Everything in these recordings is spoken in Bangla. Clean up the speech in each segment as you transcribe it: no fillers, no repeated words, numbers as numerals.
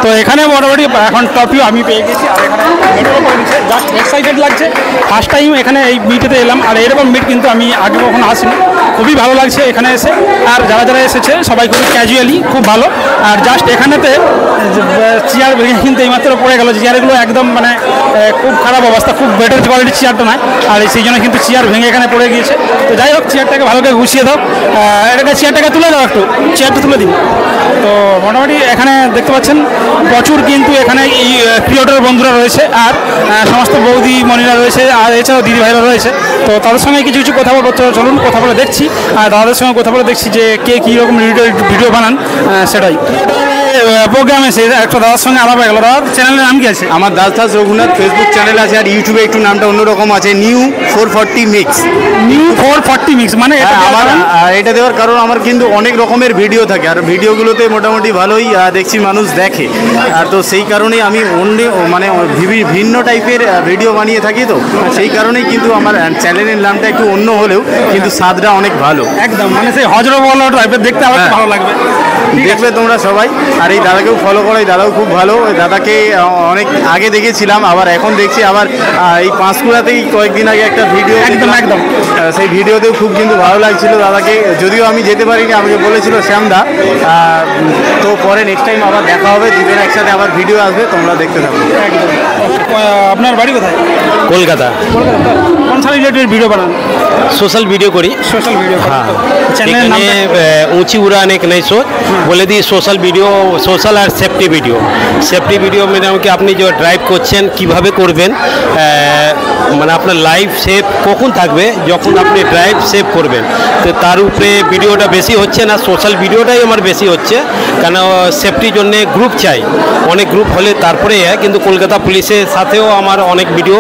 তো এখানে মোটামুটি এখন টপিও আমি পেয়ে গেছি, আর এখানে মিটও করে দিচ্ছে, জাস্ট এক্সাইটেড লাগছে। ফার্স্ট টাইম এখানে এই মিটেতে এলাম, আর এরকম মিট কিন্তু আমি আগে কখনো আসিনি, খুবই ভালো লাগছে এখানে এসে। আর যারা যারা এসেছে সবাই খুবই ক্যাজুয়ালি, খুব ভালো। আর জাস্ট এখানেতে চেয়ার ভেঙে কিন্তু এইমাত্র পড়ে গেল, চেয়ারগুলো একদম মানে খুব খারাপ অবস্থা, খুব বেটার কোয়ালিটির চেয়ারটা নয়, আর সেই জন্য কিন্তু চেয়ার ভেঙে এখানে পড়ে গিয়েছে। তো যাই হোক, চেয়ারটাকে ভালো করে গুছিয়ে দাও, এটাকে চেয়ারটাকে তুলে দাও, একটু চেয়ারটা তুলে দিন। তো মোটামুটি এখানে দেখতে পাচ্ছেন প্রচুর কিন্তু এখানে এই ক্রিয়েটর বন্ধুরা রয়েছে, আর সমস্ত বৌদি মনিরা রয়েছে, আর এছাড়াও দিদি ভাইরা রয়েছে। তো তাদের সঙ্গে কিছু কিছু কথা বলবো, চলুন কথা বলে দেখছি, আর দাদাদের সঙ্গে কথা বলে দেখছি যে কে কীরকম ভিডিও বানান, সেটাই প্রোগ্রামে সে একটা দাদার সঙ্গে আলাপ হয়ে গেল। দাদার চ্যানেলের নাম কি আছে? আমার দাস রঘুনাথ ফেসবুক চ্যানেল আছে, আর ইউটিউবে একটু নামটা অন্যরকম আছে, নিউ 440 মিক্স। নিউ 440 মিক্স মানে আমার এটা দেওয়ার কারণ আমার কিন্তু অনেক রকমের ভিডিও থাকে, আর ভিডিওগুলোতে মোটামুটি ভালোই দেখছি মানুষ দেখে, আর তো সেই কারণেই আমি অন্য মানে ভিন্ন টাইপের ভিডিও বানিয়ে থাকি। তো সেই কারণেই কিন্তু আমার চ্যানেলের নামটা একটু অন্য হলেও কিন্তু স্বাদটা অনেক ভালো, একদম মানে সেই হজরতওয়ালা টাইপের দেখতে আমার ভালো লাগবে, দেখবে তোমরা সবাই। আর এই দাদাকেও ফলো করো, এই দাদাও খুব ভালো। ওই দাদাকে অনেক আগে দেখেছিলাম, আবার এখন দেখছি, আবার এই পাঁশকুড়াতেই কয়েকদিন আগে একটা ভিডিও একদম একদম সেই ভিডিওতেও খুব কিন্তু ভালো লাগছিল দাদাকে, যদিও আমি যেতে পারিনি, আমাকে বলেছিল শ্যামদা। তো পরে নেক্সট টাইম আবার দেখা হবে, দুজন একসাথে আবার ভিডিও আসবে, তোমরা দেখতে থাকো। আপনার বাড়ি কোথায়? কলকাতা। কোন সাবজেক্টের ভিডিও বানান? सोशल वीडियो करी। सोशल वीडियो हाँ, चैनल नाम ऊंची उड़ान एक नई सोच बोले दी सोशल वीडियो, सोशल और सेफ्टी वीडियो में कि আপনি যে ড্রাইভ করছেন কিভাবে করবেন, মানে আপনার লাইফ সেফ কখন থাকবে যখন আপনি ড্রাইভ সেভ করবেন। তো তার উপরে ভিডিওটা বেশি হচ্ছে না, সোশ্যাল ভিডিওটাই আমার বেশি হচ্ছে, কেন সেফটির জন্য গ্রুপ চাই, অনেক গ্রুপ হলে তারপরে কিন্তু কলকাতা পুলিশের সাথেও আমার অনেক ভিডিও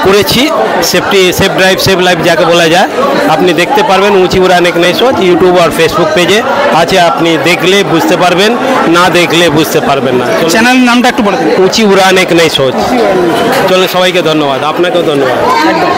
করেছি, সেফ ড্রাইভ সেভ লাইফ যাকে বলা যায়। আপনি দেখতে পারবেন উঁচি উড়ান এক নই সোচ ইউটিউব আর ফেসবুক পেজে আছে, আপনি দেখলে বুঝতে পারবেন, না দেখলে বুঝতে পারবেন না। চ্যানেলের নামটা একটু বলে দিন। উঁচি উড়ান এক নই সোচ। চলো সবাইকে ধন্যবাদ, আপনাকেও ধন্যবাদ। একদম।